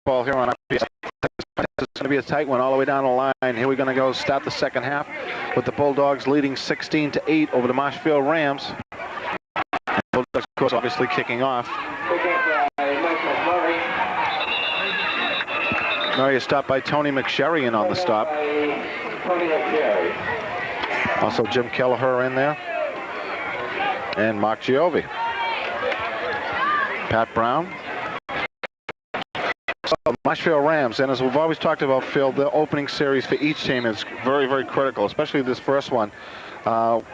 football here on RPS. It's going to be a tight one all the way down the line. Here we're going to go start the second half with the Bulldogs leading 16-8 over the Marshfield Rams. And Bulldogs, of course, obviously kicking off. Murray is stopped by Tony McSherry on the stop. Also Jim Kelleher in there. And Mark Giove. Pat Brown. So Marshfield Rams, and as we've always talked about, Phil, the opening series for each team is very, very critical, especially this first one. Rams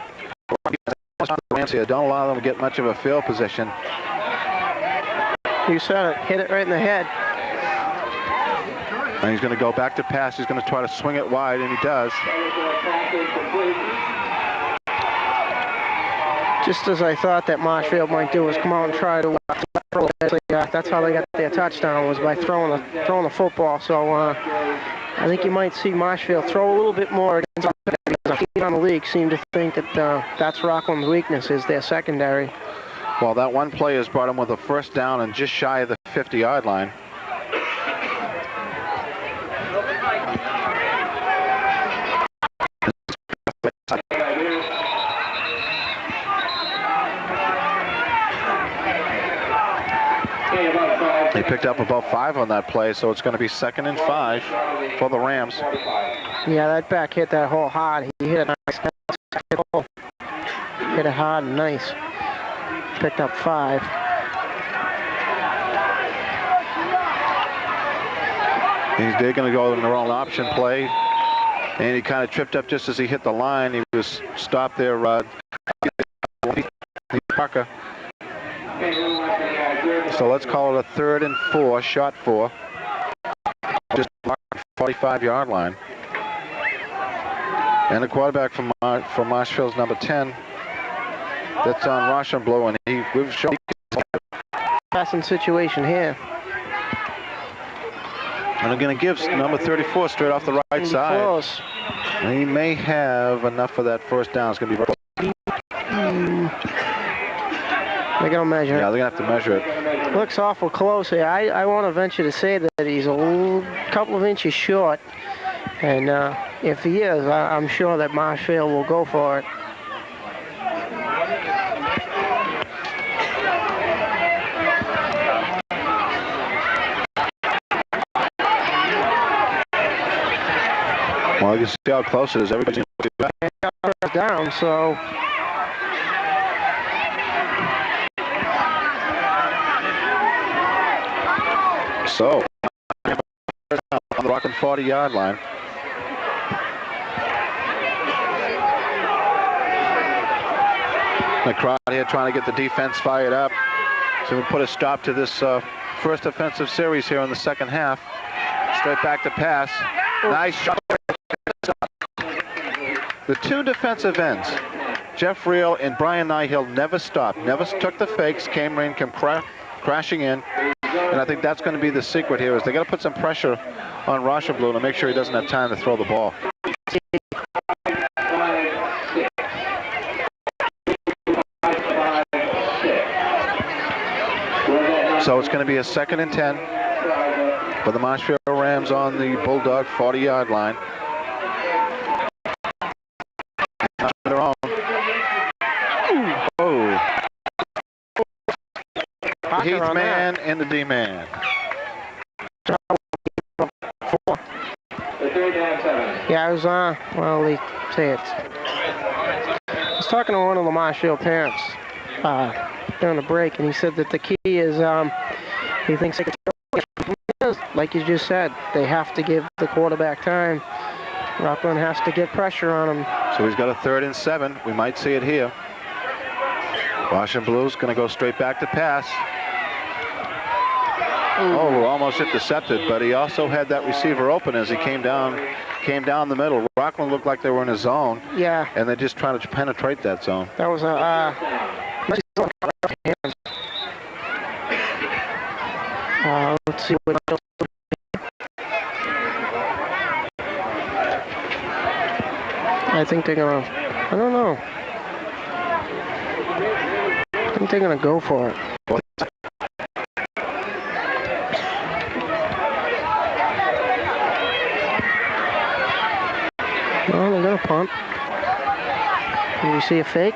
here don't allow them to get much of a field position. You said it, hit it right in the head. And he's going to go back to pass. He's going to try to swing it wide, and he does. Just as I thought that Marshfield might do was come out and try to throw it. That's how they got their touchdown, was by throwing the football. So I think you might see Marshfield throw a little bit more against the feet on the league. Seem to think that that's Rockland's weakness, is their secondary. Well, that one play has brought him with a first down and just shy of the 50-yard line. He picked up about 5 on that play, so it's going to be 2nd and 5 for the Rams. Yeah, that back hit that hole hard. He hit it nice. Hit it hard and nice. Picked up 5. They're going to go in their own option play, and he kind of tripped up just as he hit the line. He was stopped there. Parker. So let's call it a 3rd and 4, shot 4. Just 45-yard line. And the quarterback from Marshfield's number 10. That's on Rochambeau, and we've shown passing situation here. And I'm going to give number 34 straight off the right side. Close. And he may have enough for that first down. It's going to be They're going to measure it. Yeah, they're going to have to measure it. Looks awful close here. I want to venture to say that he's a couple of inches short. And if he is, I'm sure that Marshfield will go for it. Well, you can see how close it is. Everybody's down, so... So, on the Rockland 40-yard line. The crowd here trying to get the defense fired up. So we'll put a stop to this first offensive series here in the second half. Straight back to pass. Nice shot. The 2 defensive ends, Jeff Reel and Brian Nyhill, never stopped, never took the fakes, came crashing in. And I think that's going to be the secret here, is they got to put some pressure on Rochambeau to make sure he doesn't have time to throw the ball. So it's going to be a 2nd and 10 for the Marshfield Rams on the Bulldog 40-yard line. Oh. Heath man and the D man. Yeah, I was well, they say it. I was talking to one of the Marshfield parents during the break, and he said that the key is he thinks, like you just said, they have to give the quarterback time. Rockland has to get pressure on him. So he's got a 3rd and 7. We might see it here. Rochambeau's going to go straight back to pass. Oh, almost intercepted, but he also had that receiver open as he came down the middle. Rockland looked like they were in a zone. Yeah. And they're just trying to penetrate that zone. That was a let's see what else. I think they're gonna, I don't know. I think they're gonna go for it. punt. Do you see a fake?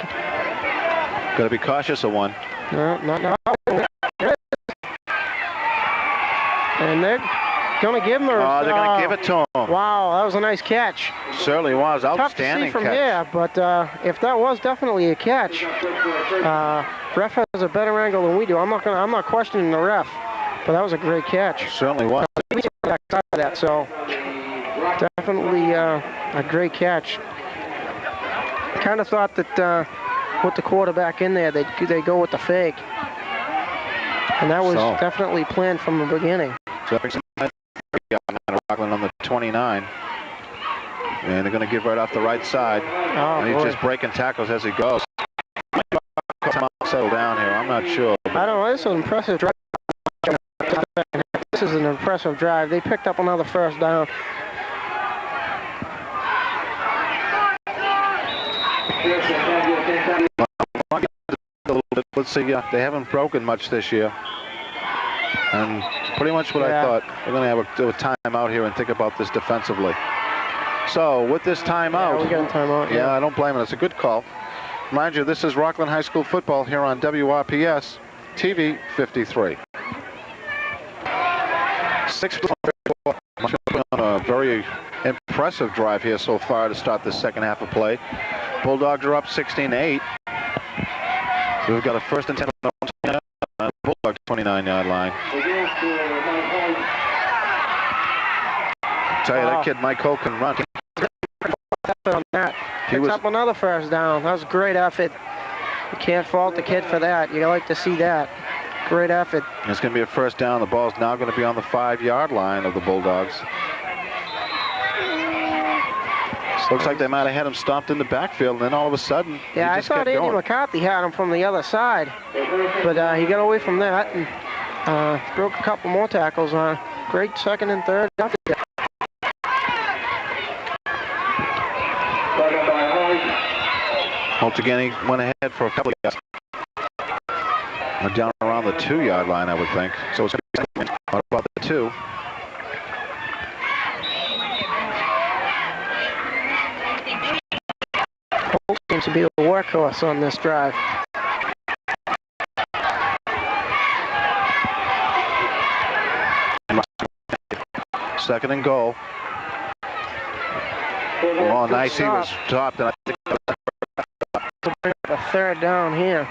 Got to be cautious of one. No, not now. And they're going to give him a... Oh, they're going to give it to him. Wow, that was a nice catch. Certainly was. Outstanding Tough to see from catch. here, but if that was definitely a catch, ref has a better angle than we do. I'm not questioning the ref, but that was a great catch. Certainly was. That, so definitely a great catch. Kind of thought that with the quarterback in there, they'd go with the fake, and that was definitely planned from the beginning. So Rockland on the 29, and they're going to give right off the right side. Oh, and he's just breaking tackles as he goes. Settle down here. I'm not sure. I don't know. This is an impressive drive. This is an impressive drive. They picked up another first down. Let's see. They haven't broken much this year, and pretty much what I thought. We're going to have a timeout here and think about this defensively. So with this timeout, we got a timeout. Yeah, I don't blame it. It's a good call. Mind you, this is Rockland High School football here on WRPS TV 53. 6-4. On a very impressive drive here so far to start the second half of play. Bulldogs are up 16-8. We've got a first and 10 on the Bulldog 29-yard line. I tell you, that kid Mike Cole can run. On that. Picks up another first down. That was a great effort. You can't fault the kid for that. You like to see that. Great effort. It's going to be a first down. The ball's now going to be on the 5-yard line of the Bulldogs. Looks like they might have had him stopped in the backfield, and then all of a sudden, yeah, he just I thought kept Andy going. McCarthy had him from the other side, but he got away from that and broke a couple more tackles on. Great second and third. Once again, he went ahead for a couple of yards. Down around the 2-yard line, I would think. So it's about the 2. Seems to be the workhorse on this drive. Second and goal. Oh, nice. He was stopped. And I think to bring up a third down here.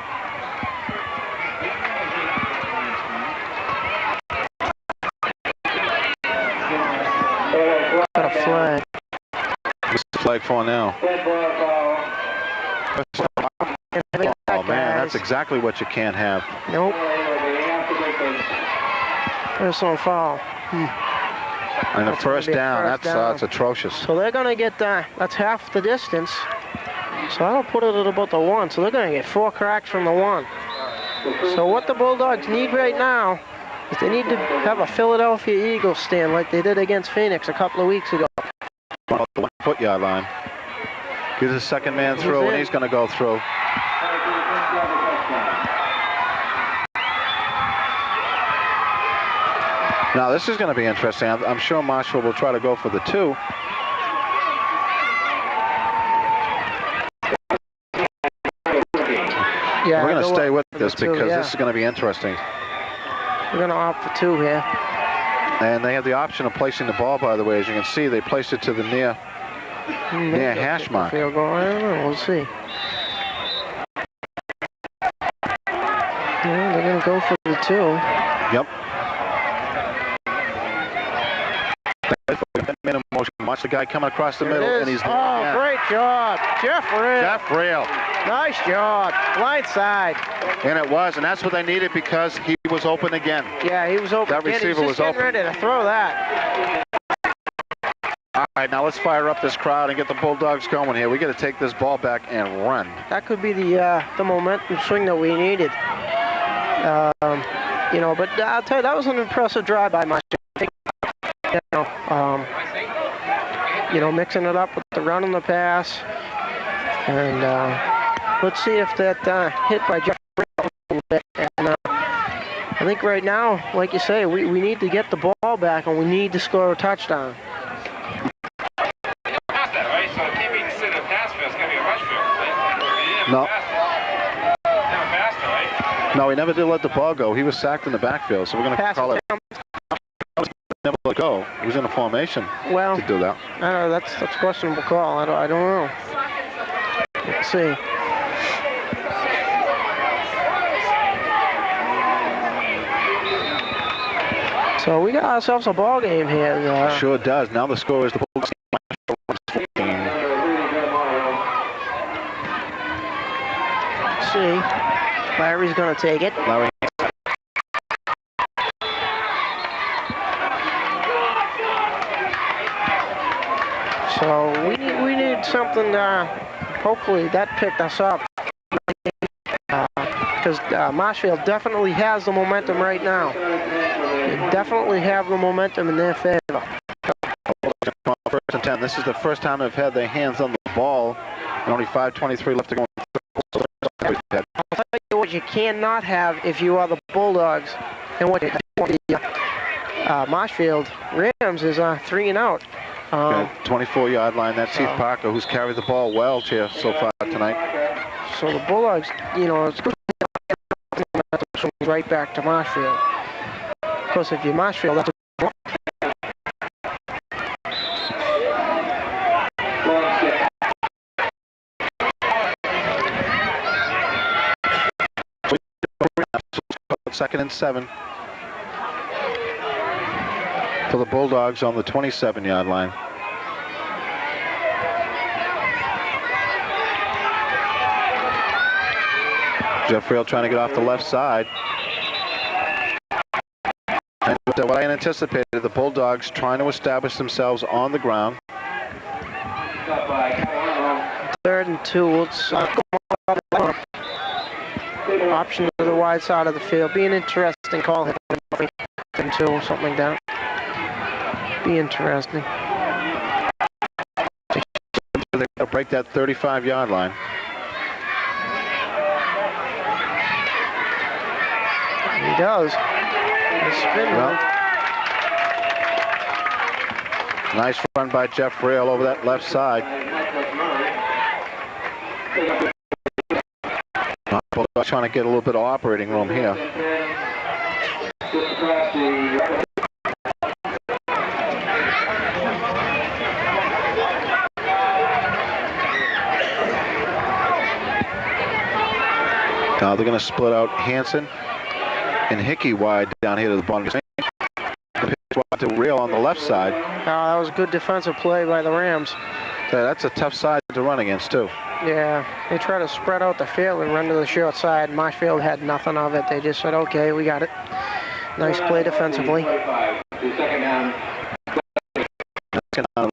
Got a flag. What's the flag for now? Oh, man, that's exactly what you can't have. Nope. Personal foul. And a first down. That's atrocious. So they're going to get, that's half the distance. So that'll put it at about the 1. So they're going to get 4 cracks from the 1. So what the Bulldogs need right now is they need to have a Philadelphia Eagles stand like they did against Phoenix a couple of weeks ago. On the 1-foot-yard line. Gives a second man through, and he's going to go through. Now this is going to be interesting. I'm sure Marshfield will try to go for the 2. Yeah, we're going to stay with this because this is going to be interesting. We're going to opt for 2 here. And they have the option of placing the ball, by the way. As you can see, they placed it to the near hash mark. Field goal. I don't know. We'll see. Yeah, they're going to go for the 2. Yep. Watch the guy coming across the middle, and he's great job, Jeff Real. Jeff Real. Nice job, blind side. And it was, and that's what they needed because he was open again. Yeah, he was open. That receiver was open. Ready to throw that. All right, now let's fire up this crowd and get the Bulldogs going here. We got to take this ball back and run. That could be the momentum swing that we needed. You know, but I'll tell you, that was an impressive drive by Marshfield. You know, mixing it up with the run and the pass. And let's see if that hit by Jeff a little bit. And I think right now, like you say, we need to get the ball back and we need to score a touchdown. Right? So keep it No. No, he never did let the ball go. He was sacked in the backfield, so we're going to call it. Never let go. He was in a formation to do that. I don't know, that's a questionable call. I don't know. Let's see. So we got ourselves a ball game here. Sure does. Now the score is the Bulldogs 14. Let's see. Larry's going to take it. Larry. So we need something. Hopefully that picked us up. Because Marshfield definitely has the momentum right now. They definitely have the momentum in their favor. First and 10. This is the first time they've had their hands on the ball, and only 5:23 left to go. I'll tell you what you cannot have if you are the Bulldogs, and what the Marshfield Rams is 3 and out. 24-yard line. That's Heath Parker, who's carried the ball well here so far tonight. So the Bulldogs, it's right back to Marshfield. Of course, if you're Marshfield, that's Second and 7 for the Bulldogs on the 27-yard line. Jeff Real trying to get off the left side. And what I anticipated, the Bulldogs trying to establish themselves on the ground. 3rd and 2. Let's option to the wide side of the field. Be an interesting call. 3rd and 2 or something like that. Be interesting. They'll break that 35-yard line. He does. The spin route. Nice run by Jeff Rail over that left side. Trying to get a little bit of operating room here. Now they're going to split out Hansen and Hickey wide down here to the bottom. The pitch wide to Real on the left side. That was a good defensive play by the Rams. That's a tough side to run against, too. Yeah, they tried to spread out the field and run to the short side. Marshfield had nothing of it. They just said, okay, we got it. Nice play defensively.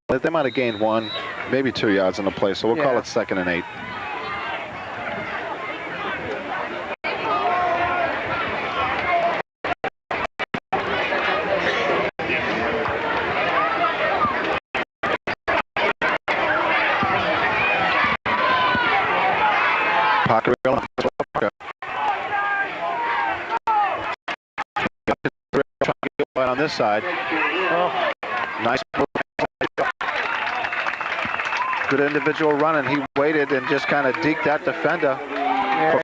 They might have gained 1, maybe 2 yards on the play, so we'll call it 2nd and 8. Parker trying to get wide on this side. Nice. Good individual run, and he waited and just kind of deked that defender. Yeah.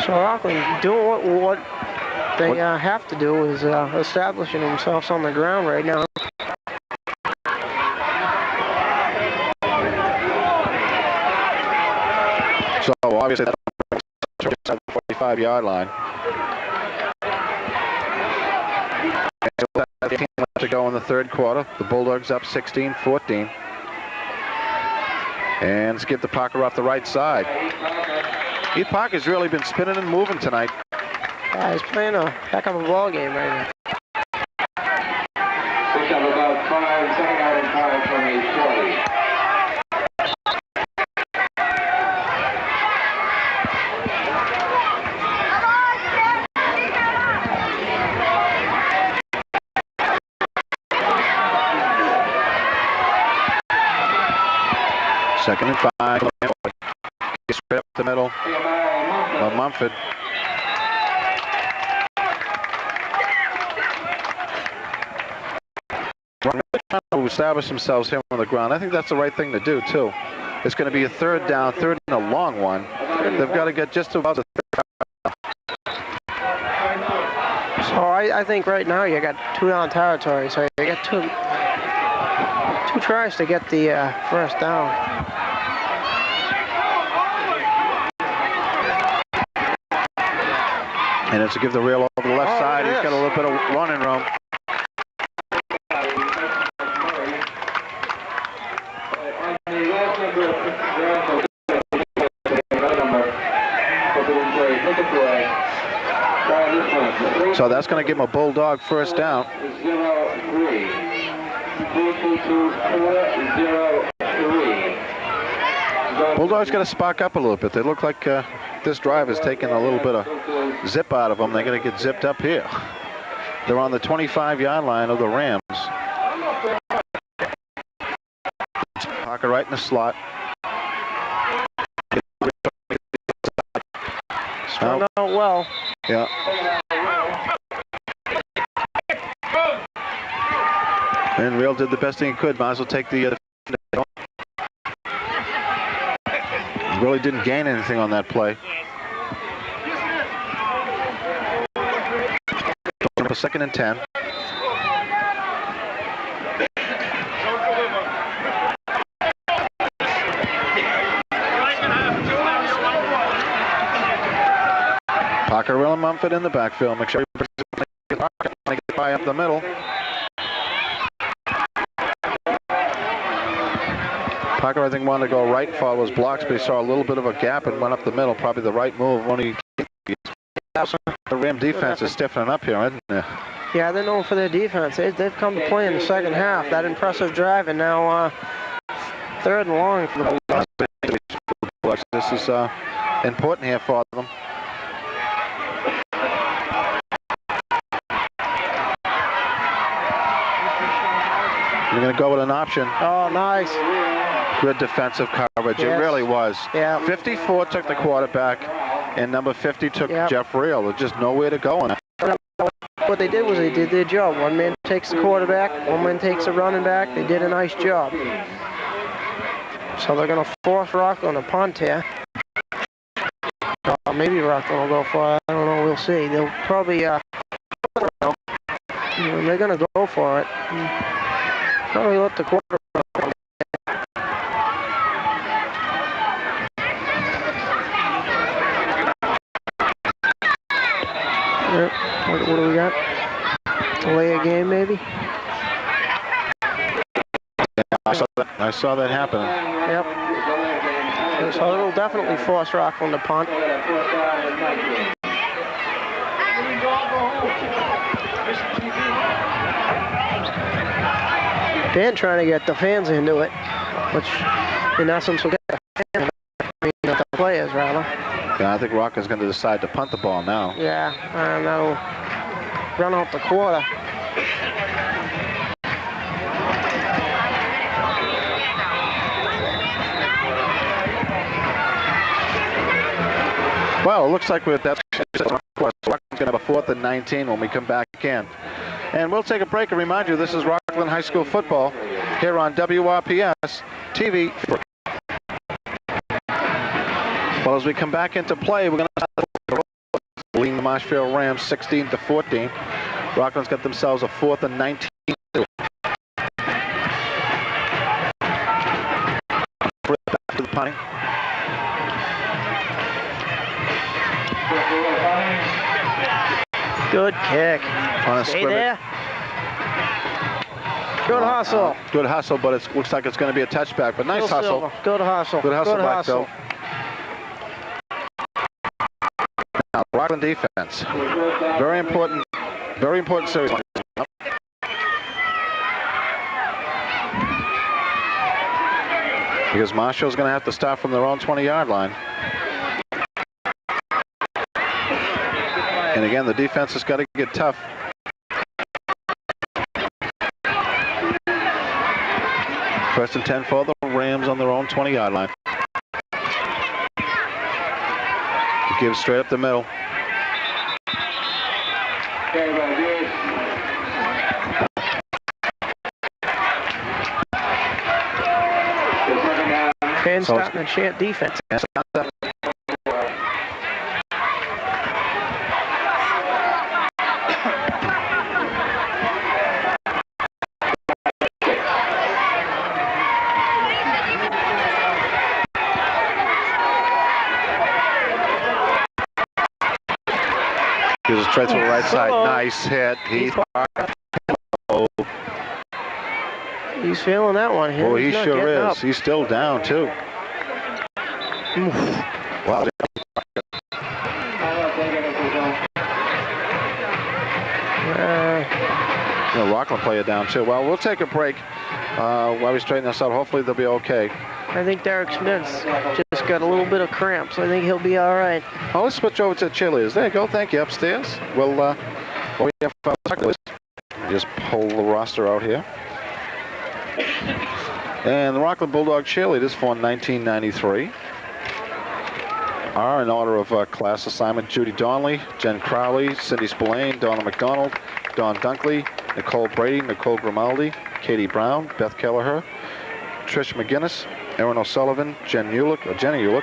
So Rockland doing what they have to do is establishing themselves on the ground right now. So obviously that's the 45-yard line. And so 15 left to go in the 3rd quarter. The Bulldogs up 16-14. And skip the Parker off the right side. Heath Parker's really been spinning and moving tonight. Yeah, he's playing a heck of a ball game right now. Pick up about 5, second out and 5 from a 40. Second and 5. Straight up the middle. Mumford. Trying to establish themselves here on the ground. I think that's the right thing to do, too. It's going to be a third down, third and a long one. They've got to get just about the So I think right now you got 2 down territory, so you got two tries to get the first down. And it's to give the reel over the left side. He's got a little bit of running room. So that's going to give him a Bulldog first down. 0-3. 4-2-4-0-3. Bulldogs got to spark up a little bit. They look like this drive is taking a little bit of zip out of them. They're going to get zipped up here. They're on the 25-yard line of the Rams. Parker right in the slot. Starting out well. Yeah. And Real did the best thing he could. Might as well take the really didn't gain anything on that play. For 2nd and 10. Parker, Will, and Mumford in the backfield. Make sure he get by up the middle. Parker, I think, wanted to go right, follow his blocks, but he saw a little bit of a gap and went up the middle. Probably the right move. The Ram defense is stiffening up here, isn't it? Yeah, they're known for their defense. They've come to play in the second half. That impressive drive, and now 3rd and long for the Bulldogs. This is important here for them. You're going to go with an option. Oh, nice. Good defensive coverage. Yes. It really was. Yeah. 54 took the quarterback, and number 50 took Jeff Real. There's just nowhere to go in it. What they did was they did their job. One man takes the quarterback, one man takes the running back. They did a nice job. So they're going to force Rockland a punt here. Maybe Rockland will go for it. I don't know. We'll see. They'll probably they're going to go for it. Probably let the quarterback. What do we got? Delay a game, maybe? Yeah, I saw that happening. Yep. So it'll definitely force Rockland to punt. Ben trying to get the fans into it, which in essence will get the fans, the players rather. Yeah, I think Rockland's going to decide to punt the ball now. Yeah, and that'll run out the quarter. Well, it looks like that's Rockland's going to have a 4th and 19 when we come back in. And we'll take a break and remind you this is Rockland High School football here on WRPS TV. Well, as we come back into play, we're going to leading the Marshfield Rams 16-14. Rockland's got themselves a 4th and 19. Back to the punting. Good kick. Stay there. Good hustle. Good hustle, but it looks like it's going to be a touchback. But nice hustle. Silver. Good hustle. Good hustle, Good hustle. Now, Rockland defense. Very important series. Because Marshall's going to have to start from their own 20-yard line. And again, the defense has got to get tough. First and 10 for the Rams on their own 20-yard line. Gives straight up the middle. And starting to chant defense. Gives it straight to the right side. Nice hit. He's feeling that one here. Oh, he sure is. Up. He's still down, too. Wow. Rockland player down, too. Well, we'll take a break while we straighten this out. Hopefully, they'll be okay. I think Derek Smith's just got a little bit of cramps. I think he'll be all right. Oh, let's switch over to the cheerleaders. There you go. Thank you. Upstairs. Well, we have just pull the roster out here. And the Rockland Bulldog cheerleaders for 1993 are in order of class assignment: Judy Donnelly, Jen Crowley, Cindy Spillane, Donna McDonald, Dawn Dunkley, Nicole Brady, Nicole Grimaldi, Katie Brown, Beth Kelleher, Trish McGinnis, Erin O'Sullivan, Jenny Ulick,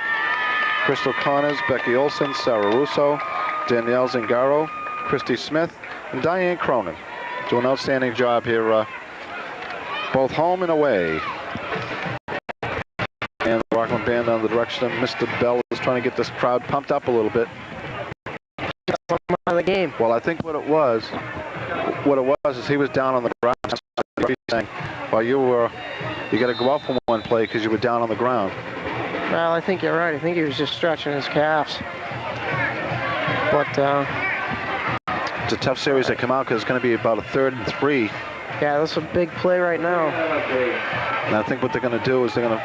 Crystal Connors, Becky Olson, Sarah Russo, Danielle Zingaro, Christy Smith, and Diane Cronin. Do an outstanding job here, both home and away. And the Rockland band under the direction of Mr. Bell is trying to get this crowd pumped up a little bit. Of the game. Well, I think what it was is he was down on the ground. He's saying, well, you got to go out for one play because you were down on the ground. Well, I think you're right. I think he was just stretching his calves. But it's a tough series to come out because it's going to be about a 3rd and 3. Yeah, that's a big play right now. And I think what they're going to do is they're going to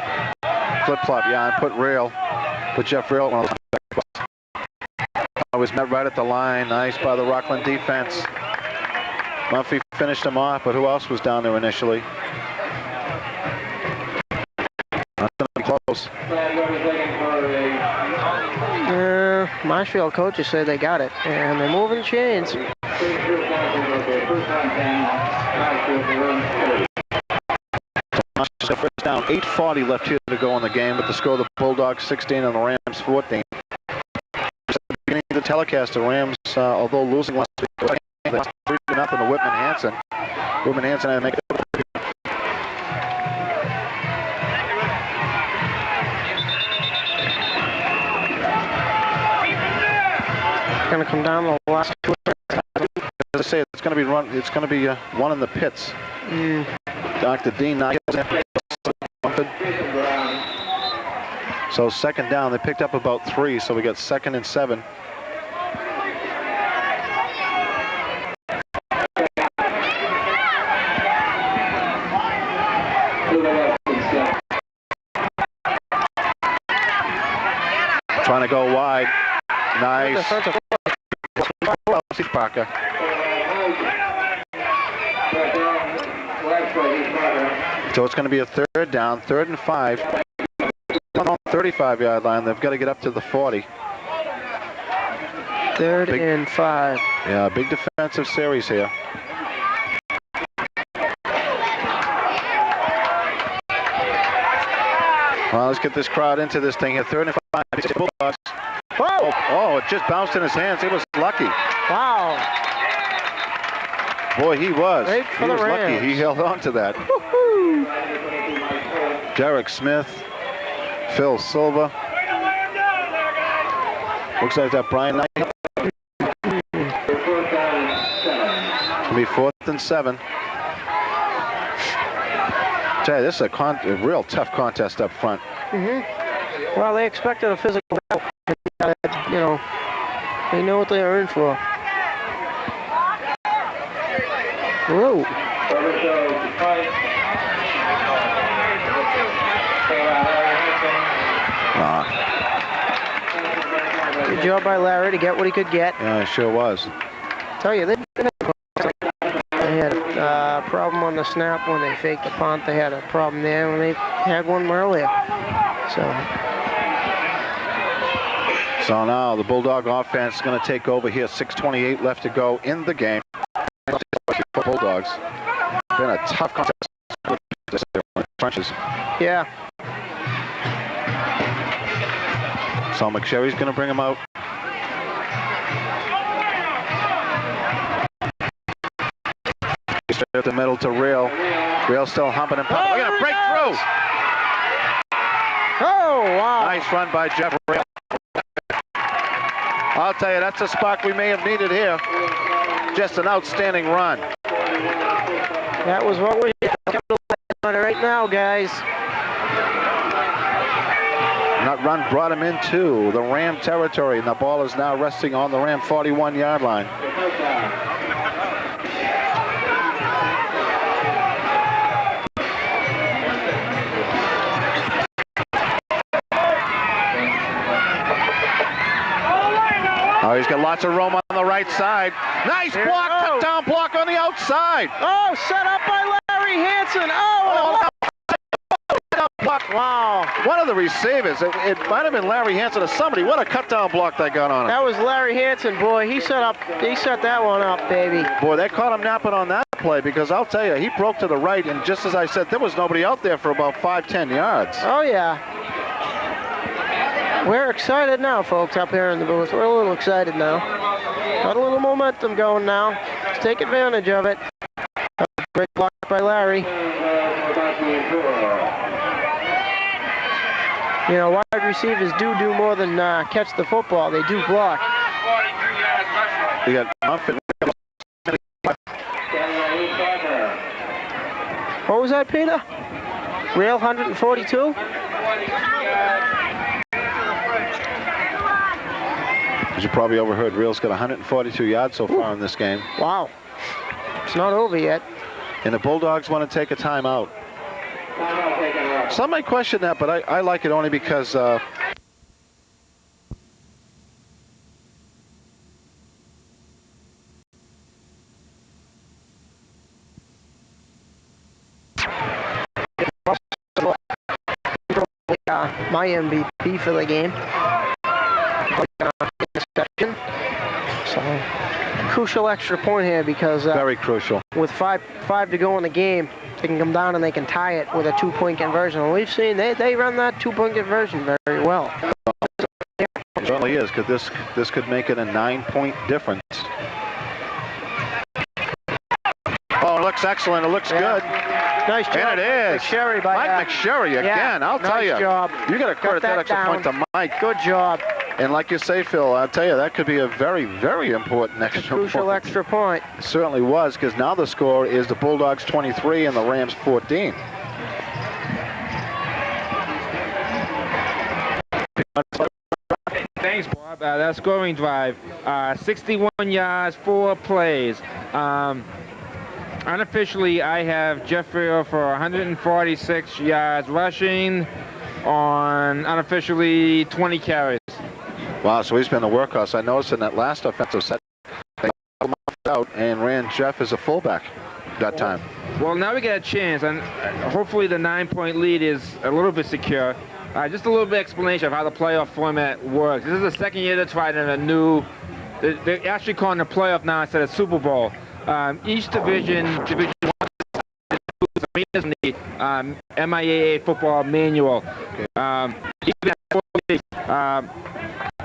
flip-flop, and put Jeff Real on the back. I was met right at the line. Nice by the Rockland defense. Murphy finished him off, but who else was down there initially? That's going to be close. Marshfield coaches say they got it, and they're moving chains. First down, 8:40 left here to go in the game with the score of the Bulldogs 16 and the Rams 14. Beginning of the telecast, the Rams, although losing last week, 3-0 to Whitman Hanson. Whitman Hanson had to make it. Going to come down the last two. As I say, it's going to be run. It's going to be one in the pits. Dr. Dean. So 2nd down. They picked up about 3, so we got 2nd and 7. Trying to go wide. Nice. Parker. So it's going to be a 3rd down, 3rd and 5. On the 35-yard line, they've got to get up to the 40. 3rd and 5. Yeah, big defensive series here. Well, let's get this crowd into this thing here. 3rd and 5. Bulldogs. Whoa! Oh, it just bounced in his hands. He was lucky. Wow. Boy, he was. He was lucky. He held on to that. Derek Smith, Phil Silva. Looks like that Brian Knight. It'll be 4th and 7. Tell you, this is a real tough contest up front. Well, they expected a physical battle. You know, they know what they are in for. Whoa. Good job by Larry to get what he could get. Yeah, it sure was. Tell you, they had a problem on the snap when they faked the punt. They had a problem there when they had one earlier. So now the Bulldog offense is going to take over here. 6:28 left to go in the game. Bulldogs. Been a tough contest. Trenches. Yeah. So McSherry's going to bring him out. Straight up the middle to Real. Real still humping and pumping. We're going to break through. Oh, wow. Nice run by Jeff Real. I'll tell you, that's a spark we may have needed here. Just an outstanding run. That was what we on it right now, guys. And that run brought him into the Ram territory, and the ball is now resting on the Ram 41-yard line. Oh, he's got lots of room on the right side. Nice block, touchdown block on the outside. Oh, set up by Larry Hansen. Oh, wow. One of the receivers, it might have been Larry Hansen or somebody. What a cut down block they got on him. That was Larry Hansen, boy. He set that one up, baby. Boy, they caught him napping on that play, because I'll tell you, he broke to the right, and just as I said, there was nobody out there for about 5-10 yards. Oh, yeah. We're excited now, folks, up here in the booth. We're a little excited now. Got a little momentum going now. Let's take advantage of it. Great block by Larry. You know, wide receivers do more than catch the football. They do block. We got Marshfield. What was that, Peter? Real 142? As you probably overheard, Real's got 142 yards so far in this game. Wow. It's not over yet. And the Bulldogs want to take a timeout. Some might question that, but I like it only because my MVP for the game. So, crucial extra point here because very crucial. With five to go in the game, they can come down and they can tie it with a 2-point conversion. And we've seen they run that 2-point conversion very well. It certainly is, because this could make it a 9-point difference. Oh, it looks excellent. It looks good. Nice job. And it is. McSherry by Mike McSherry again. I'll tell you. Nice job. You got to credit that extra point to Mike. Good job. And like you say, Phil, I'll tell you, that could be a very, very important extra point. Crucial extra point. It certainly was, because now the score is the Bulldogs 23 and the Rams 14. Thanks, Bob. That scoring drive, 61 yards, 4 plays. Unofficially, I have Jeff Real for 146 yards rushing on unofficially 20 carries. Wow, so he's been a workhorse. I noticed in that last offensive set, they out and ran Jeff as a fullback that time. Well, now we get a chance, and hopefully the 9-point lead is a little bit secure. Just a little bit explanation of how the playoff format works. This is the second year they're trying a new. They're actually calling the playoff now instead of Super Bowl. Each division 1, is the MIAA football manual.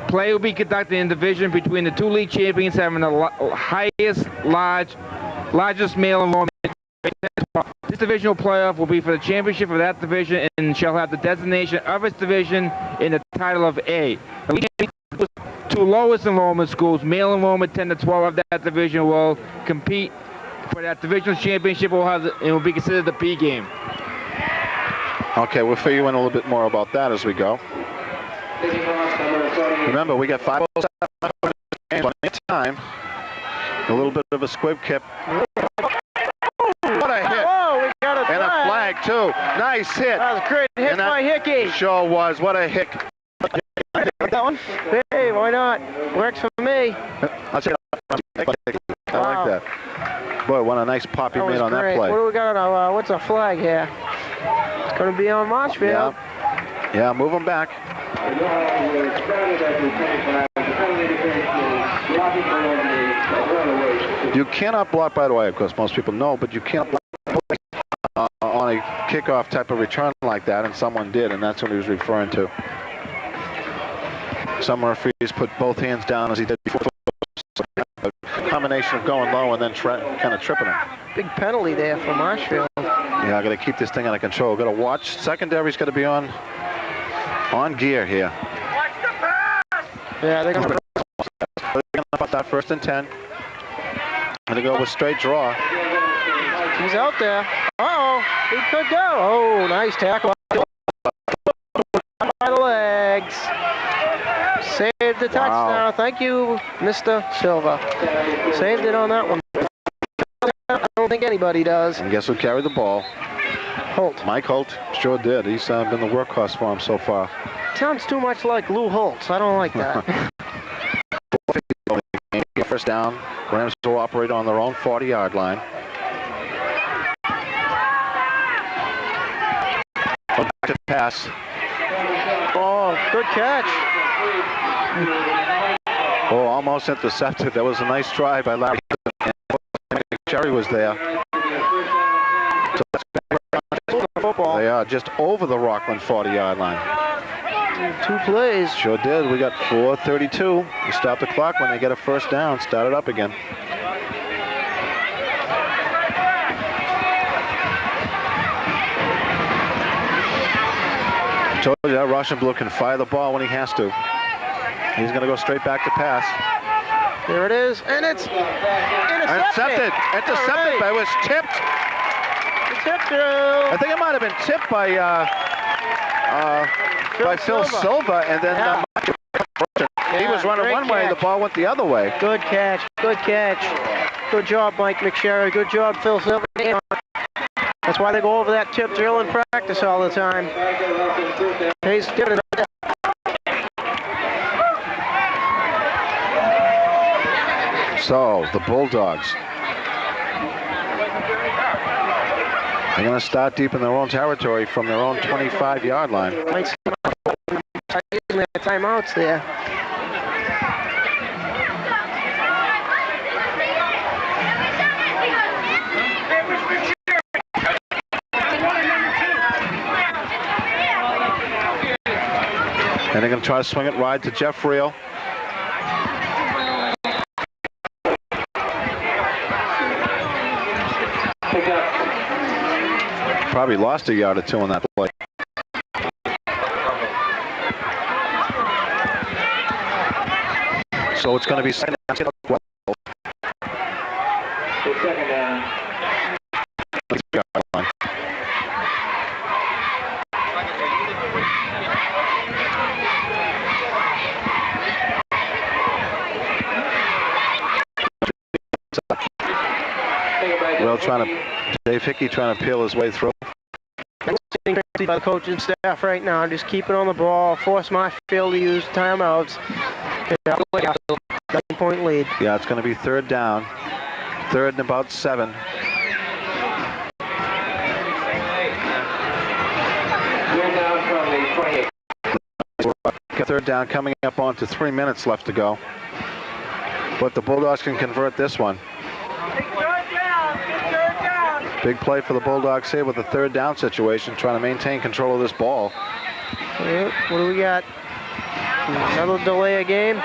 Play will be conducted in division between the 2 league champions having the largest male enrollment. This divisional playoff will be for the championship of that division and shall have the designation of its division in the title of A. The 2 lowest enrollment schools, male enrollment 10 to 12 of that division, will compete for that divisional championship. It will be considered the B game. Okay, we'll fill you in a little bit more about that as we go. Remember, we got 5:07 plenty of time. A little bit of a squib kick. What a hit. Whoa, we got a flag. And a flag, too. Nice hit. That was a great hit by Hickey. Sure was. What a hit. That one? Hey, why not? Works for me. I'll say I like that. Boy, what a nice pop you made on that play. What do we got on what's a flag here? It's going to be on Marshfield. Yeah, move them back. You cannot block, by the way, of course, most people know, but you can't block on a kickoff type of return like that, and someone did, and that's what he was referring to. Some referees put both hands down as he did before. A combination of going low and then kind of tripping him. Big penalty there for Marshfield. Yeah, I got to keep this thing under control. Got to watch. Secondary's got to be on gear here. Yeah, they're going to put that 1st and 10. Going to go with straight draw. He's out there. Uh-oh, he could go. Oh, nice tackle. By the legs. Saved the touchdown. Wow. Thank you, Mr. Silva. Saved it on that one. I don't think anybody does. And guess who carried the ball? Holt. Mike Holt sure did. He's been the workhorse for him so far. Sounds too much like Lou Holtz. I don't like that. First down. Rams will operate on their own 40-yard line. Back to pass. Oh, good catch. Oh, almost intercepted. That was a nice try by Larry. Cherry was there. So Football. they are just over the Rockland 40-yard line. 2 plays. Sure did. We got 4:32. We stop the clock when they get a first down. Start it up again. Told you that Russian Blue can fire the ball when he has to. He's going to go straight back to pass. There it is, and it's intercepted. Intercepted, but it was tipped. I think it might have been tipped by Phil Silva, and then he was running one way, and the ball went the other way. Good catch, good catch. Good job, Mike McSherry. Good job, Phil Silva. That's why they go over that tip drill in practice all the time. He's doing it. So, the Bulldogs. They're going to start deep in their own territory from their own 25-yard line. Timeouts there. And they're going to try to swing it wide to Jeff Reel. Probably lost a yard or two on that play. So it's going to be second down. Second down. Well, Dave Hickey trying to peel his way through. By the coaching staff right now, just keep it on the ball, force Marshfield to use timeouts. 7-point lead. Yeah, it's going to be 3rd down. 3rd and about 7. Down from the 28. 3rd down coming up on to 3 minutes left to go. But the Bulldogs can convert this one. Big play for the Bulldogs here with the 3rd down situation, trying to maintain control of this ball. What do we got? Another delay of game.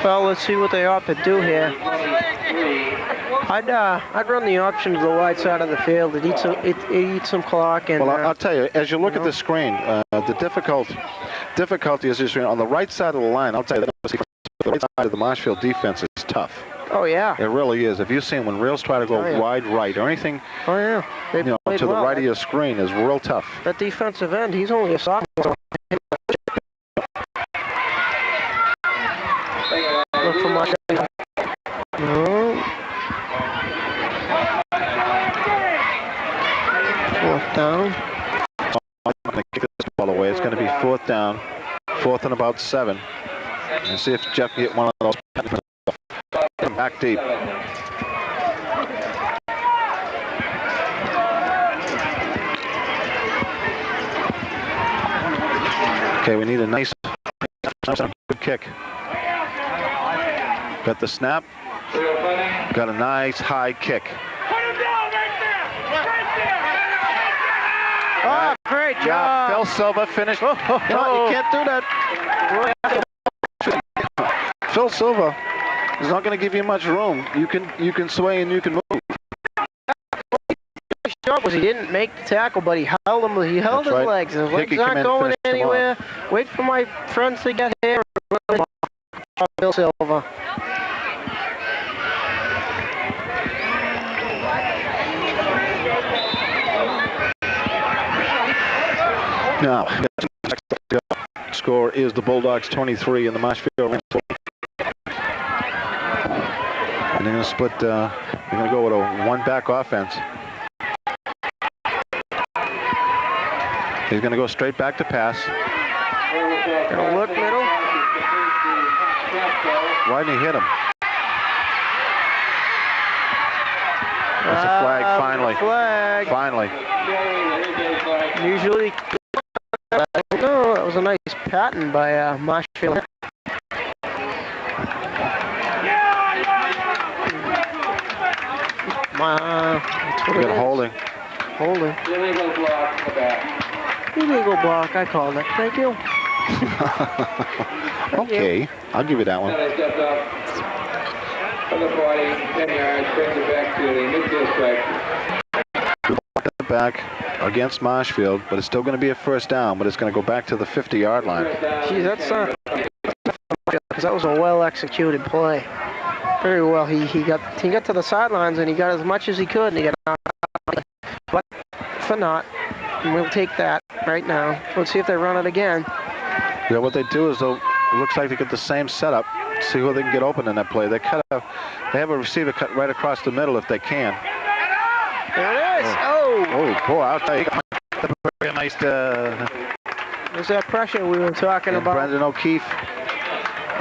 Well, let's see what they opt to do here. I'd run the option to the wide side of the field. It eats some clock. And, well, I'll tell you, as you look at the screen, the difficulty is just on the right side of the line. I'll tell you, the right side of the Marshfield defense is tough. Oh, yeah. It really is. If you've seen when Reels try to go wide right or anything, to the right of your screen is real tough. That defensive end, he's only a sophomore. Look for my... No. 4th down. I'm going to kick this ball away. It's going to be 4th down. 4th and about 7. And see if Jeff can get one of those. Come back deep. Okay, we need a nice good kick. Got the snap. Got a nice high kick. Oh, great job. Phil Silva finished. No, you can't do that. Phil Silva is not going to give you much room. You can sway and you can move. His job was he didn't make the tackle, but he held him. He held his legs. His legs aren't going anywhere. Wait for my friends to get here. Phil Silva. Now, score is the Bulldogs 23 and the Marshfield Rams 4. And they're going to split. They're going to go with a one-back offense. He's going to go straight back to pass. Gonna look middle. Why didn't he hit him? That's a flag, finally. Flag. Finally. Usually, no, that was a nice pattern by Marshfield. That's what We it got is. holding. Holding. Illegal block for that. Illegal block, I called it. Thank you. Okay, I'll give you that one. Center stepped up from the 40, 10 yards, brings it back to the midfield stripe. Back against Marshfield, but it's still going to be a first down, but it's going to go back to the 50-yard line. Geez, that's because that was a well-executed play. Very well. He got to the sidelines and he got as much as he could, and he got out. But for not, and we'll take that right now. Let's see if they run it again. Yeah, what they do is it looks like they get the same setup. See who they can get open in that play. They have a receiver cut right across the middle if they can. There it is. Oh, boy, I'll tell you, very nice. There's that pressure we were talking about. Brendan O'Keefe.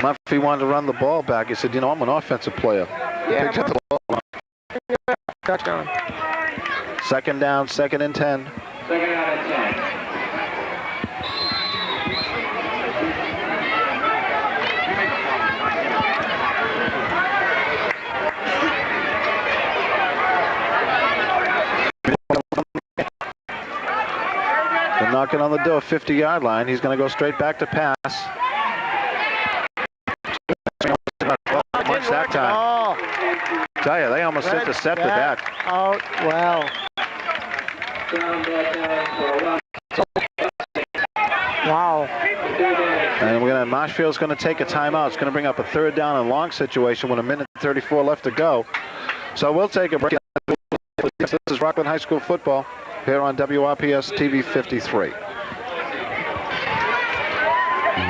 Murphy wanted to run the ball back. He said, I'm an offensive player. Yeah, the ball. Touchdown. Second down, second and 10. Second down and 10. They're knocking on the door, 50-yard line. He's going to go straight back to pass. Much that time. Tell you, they almost intercepted that. Out well. Wow. And Marshfield's going to take a timeout. It's going to bring up a third down and long situation with 1:34 left to go. So we'll take a break. This is Rockland High School football here on WRPS TV 53.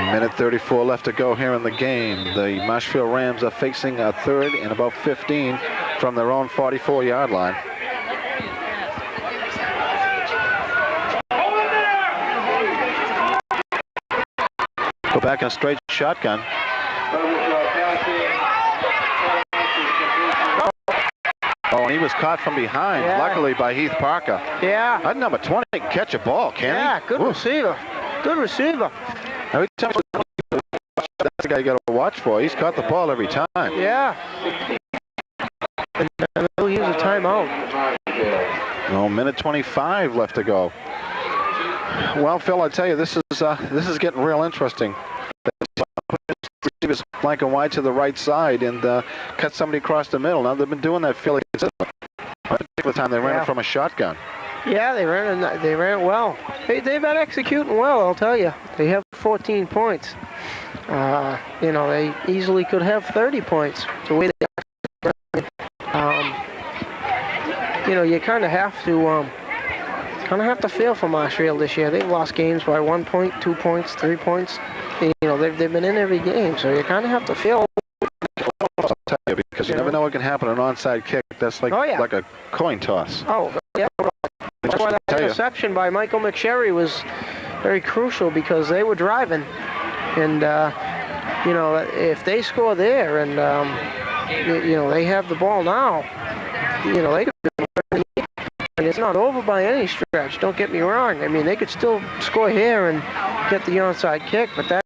1:34 left to go here in the game. The Marshfield Rams are facing a third and about 15 from their own 44-yard line. Go back in a straight shotgun. Oh, and he was caught from behind, luckily by Heath Parker. Yeah. That number 20 can catch a ball, can he? Yeah, good receiver. Good receiver. Every time that's the guy you got to watch for. He's caught the ball every time. Yeah. And they'll use a timeout. No, 1:25 left to go. Well, Phil, I tell you, this is getting real interesting. Receivers flanking wide to the right side and cut somebody across the middle. Now they've been doing that fairly consistently. At a particular time they ran it from a shotgun. Yeah, they ran it well. They've been executing well, I'll tell you. They have 14 points. They easily could have 30 points. The way they you kind of have to feel for Marshfield this year. They've lost games by 1 point, 2 points, 3 points. They've been in every game, so you kind of have to feel. I'll tell you, because you never know what can happen. An onside kick, that's like a coin toss. Oh, yeah. That's why that interception by Michael McSherry was very crucial, because they were driving, and if they score there and they have the ball now, they could. And it's not over by any stretch. Don't get me wrong. I mean, they could still score here and get the onside kick, but that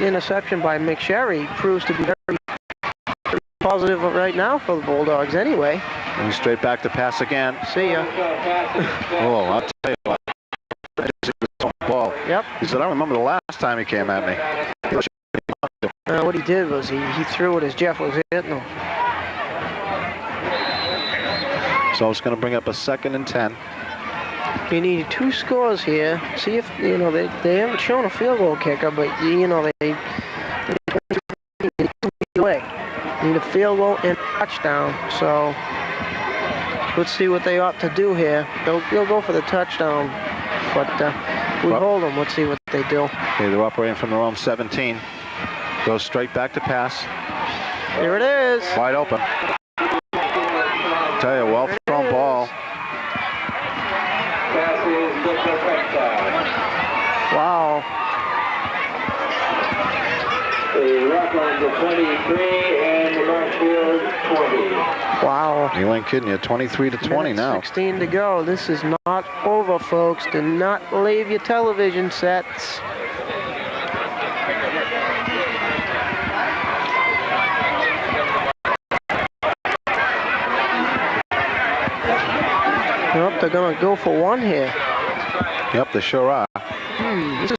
interception by McSherry proves to be very positive right now for the Bulldogs anyway. And straight back to pass again. See ya. Oh, I'll tell you what. Ball. Yep. He said, I remember the last time he came at me. What he did was he threw it as Jeff was hitting him. So it's going to bring up a 2nd and 10. You need 2 scores here. See if, you know, they haven't shown a field goal kicker, but, you know, they need a field goal and a touchdown. So let's see what they ought to do here. They'll go for the touchdown, but if we hold them, let's see what they do. Okay, they're operating from their own 17. Goes straight back to pass. Here it is. Wide open. Tell you, well thrown ball. Wow. The Rockland to 23 and the Marshfield 20. Wow. You ain't kidding you. 23 to 20 now. 16 to go. This is not over, folks. Do not leave your television sets. Nope, they're going to go for 1 here. Yep, they sure are. This is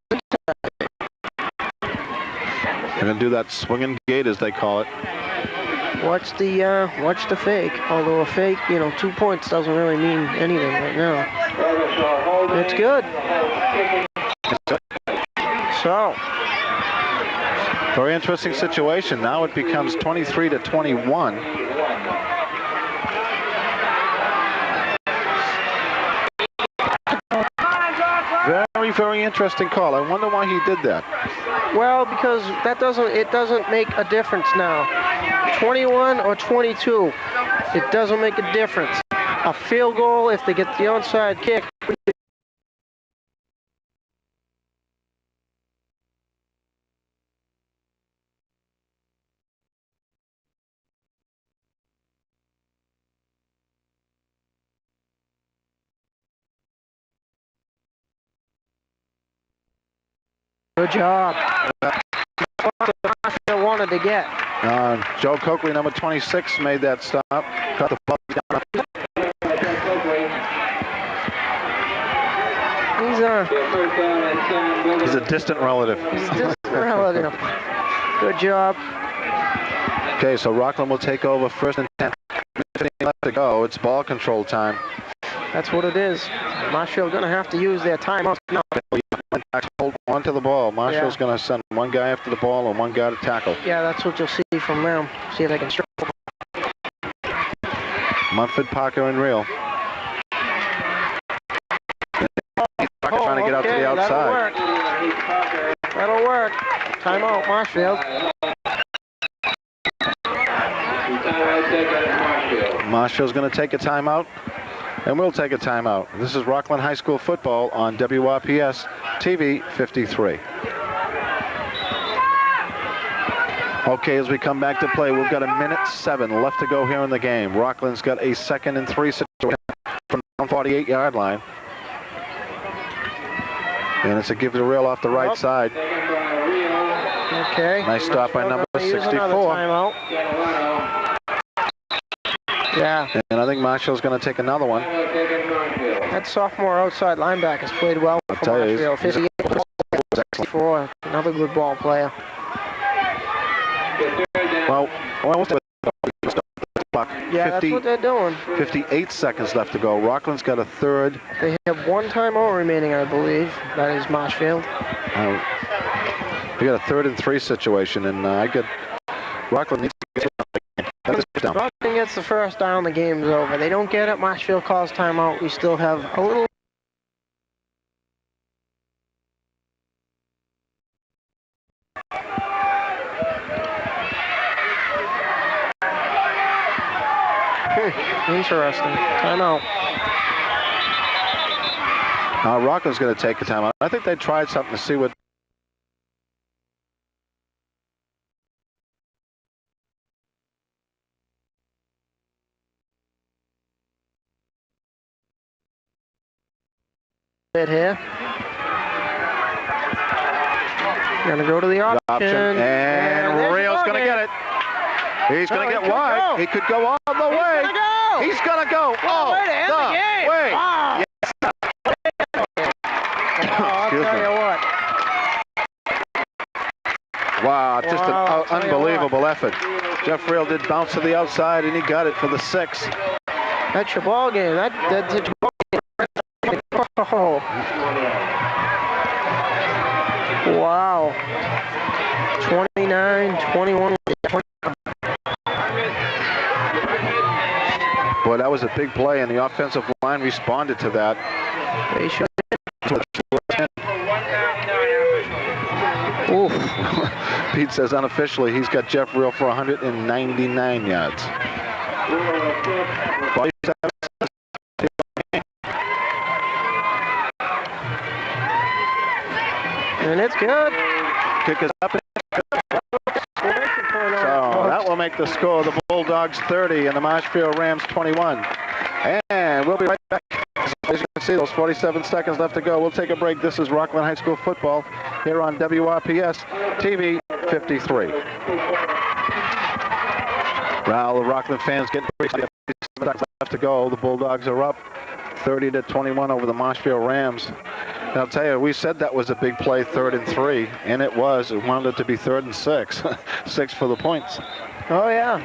They're going to do that swinging gate, as they call it. watch the fake. Although a fake, you know, 2 points doesn't really mean anything right now. It's good. So, Very interesting situation. Now it becomes 23 to 21. Very, very interesting call. I wonder why he did that. well, because it doesn't make a difference now. 21 or 22, it doesn't make a difference. A field goal, if they get the onside kick. Good job. That's what I wanted to get. Joe Coakley, number 26, made that stop. Cut the ball down. He's a distant relative. He's a distant relative. Good job. Okay, so Rockland will take over 1st and 10. 15 left to go. It's ball control time. That's what it is. Marshfield going to have to use their timeout now. Hold on to the ball. Marshall's going to send 1 guy after the ball and 1 guy to tackle. Yeah, that's what you'll see from them. See if they can strike. Munford, Parker, and Real. Parker trying to get out to the outside. That'll work. Timeout, Marshfield. Marshfield's going to take a timeout, and we'll take a timeout. This is Rockland High School football on WRPS TV 53. Okay, as we come back to play, we've got 1:07 left to go here in the game. Rockland's got a 2nd and 3 situation from the 48-yard line. And it's a give to Real off the right side. Okay. Nice stop by number 64. Timeout. Yeah. And I think Marshall's going to take another one. That sophomore outside linebacker has played well for Marshfield. 58-64. Another good ball player. Well, yeah, that's what they're doing. 58 seconds left to go. Rockland's got a 3rd. They have 1 timeout remaining, I believe. That is Marshfield. We got a 3rd and 3 situation, and Rockland needs to get down. Rockland gets the first down, the game's over. They don't get it, Marshfield calls timeout. We still have a little. Interesting. Timeout. Rockland's going to take a timeout. I think they tried something to see what. Here. Gonna go to the option. And Real's gonna get it. He's going to get he could wide. go. He could go all the way. He's gonna go. He's going to go all way to end the game. way. Wow. I'll tell you what. Wow, just Wow, an unbelievable effort. Jeff Reel did bounce to the outside, and he got it for the 6. That's your ball game. That's your ball game. Oh. Wow. 29-21. Boy, that was a big play, and the offensive line responded to that. They should. Oof. Pete says unofficially he's got Jeff Reel for 199 yards. And it's good. Kick is up. So that will make the score the Bulldogs 30 and the Marshfield Rams 21. And we'll be right back. As you can see, those 47 seconds left to go. We'll take a break. This is Rockland High School football here on WRPS TV 53. Well, the Rockland fans getting pretty excited. 47 seconds left to go. The Bulldogs are up 30-21 over the Marshfield Rams. And I'll tell you, we said that was a big play, 3rd and 3, and it was. It wound up to be 3rd and 6. 6 for the points. Oh, yeah.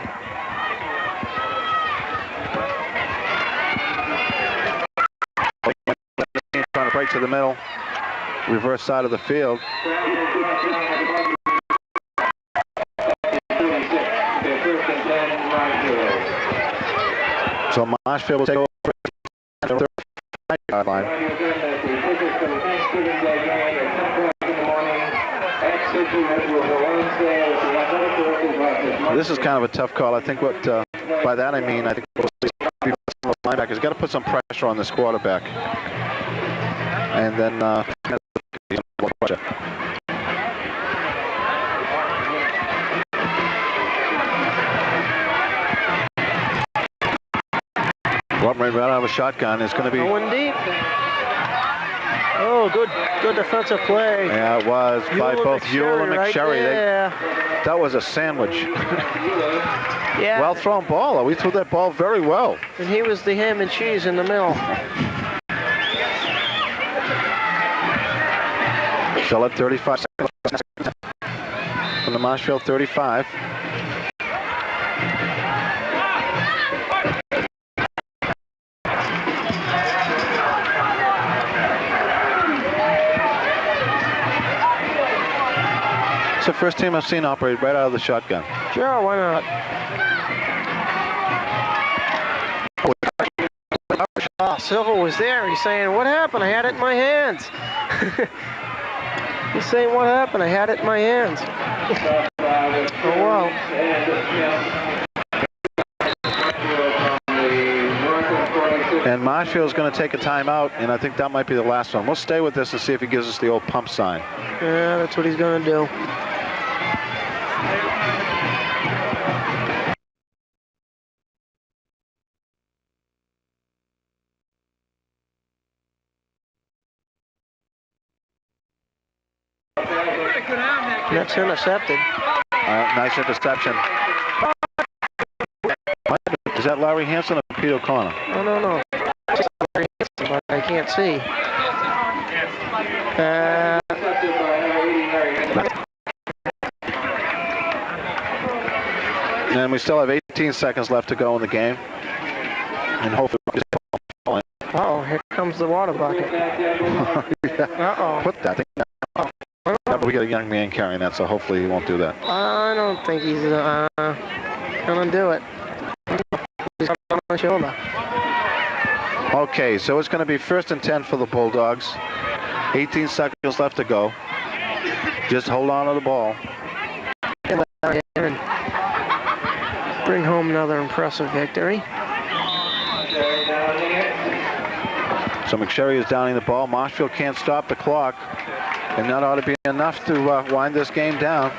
Trying to break to the middle, reverse side of the field. So Marshfield will take over the 35 line. This is kind of a tough call. I think what by that I mean I think linebackers got to put some pressure on this quarterback, and then right out of a shotgun. It's going to be going deep. Oh, good defensive play. Yeah, it was by both Ewell and McSherry. Right, that was a sandwich. Yeah. Well thrown ball. We threw that ball very well. And he was the ham and cheese in the middle. Still at 35 seconds from the Marshfield 35. It's the first team I've seen operate right out of the shotgun. Sure, why not? Oh, Silva was there. He's saying, what happened? I had it in my hands. He's saying, what happened? I had it in my hands. Oh, well. And Marshfield's going to take a timeout, and I think that might be the last one. We'll stay with this and see if he gives us the old pump sign. Yeah, that's what he's going to do. That's intercepted. Nice interception. Is that Larry Hansen or Pete O'Connor? I don't know. But I can't see. And we still have 18 seconds left to go in the game. And hopefully... Uh-oh, here comes the water bucket. Yeah. Uh-oh. Put that thing down. But we got a young man carrying that, so hopefully he won't do that. I don't think he's gonna do it. He's on my shoulder. Okay, so it's going to be 1st and 10 for the Bulldogs. 18 seconds left to go. Just hold on to the ball. And bring home another impressive victory. So McSherry is downing the ball. Marshfield can't stop the clock. And that ought to be enough to wind this game down.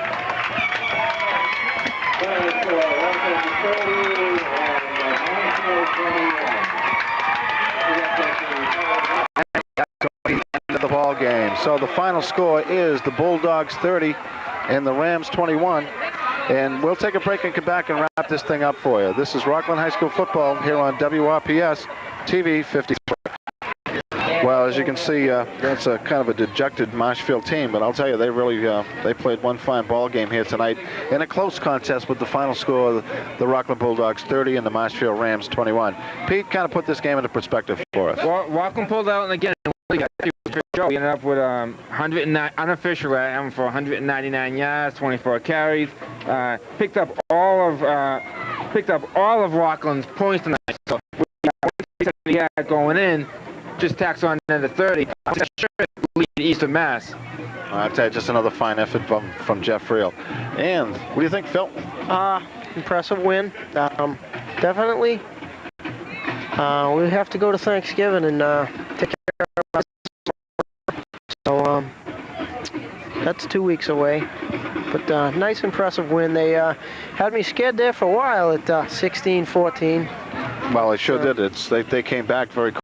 End of the ball game. So the final score is the Bulldogs 30 and the Rams 21. And we'll take a break and come back and wrap this thing up for you. This is Rockland High School football here on WRPS TV 53. Well, as you can see, that's a kind of a dejected Marshfield team, but I'll tell you, they really they played one fine ball game here tonight in a close contest with the final score of the Rockland Bulldogs 30 and the Marshfield Rams 21. Pete, kind of put this game into perspective for us. Well, Rockland pulled out, and again, we ended up with 109 unofficial for 199 yards, 24 carries. Picked up all of Rockland's points tonight. So we had going in. Just tax on another 30. Lead Eastern Mass. I'll tell you, just another fine effort from Jeff Reel. And what do you think, Phil? Impressive win. Definitely. We have to go to Thanksgiving and take care of us. So that's 2 weeks away. But nice, impressive win. They had me scared there for a while at 16-14. Well, they sure did. They came back very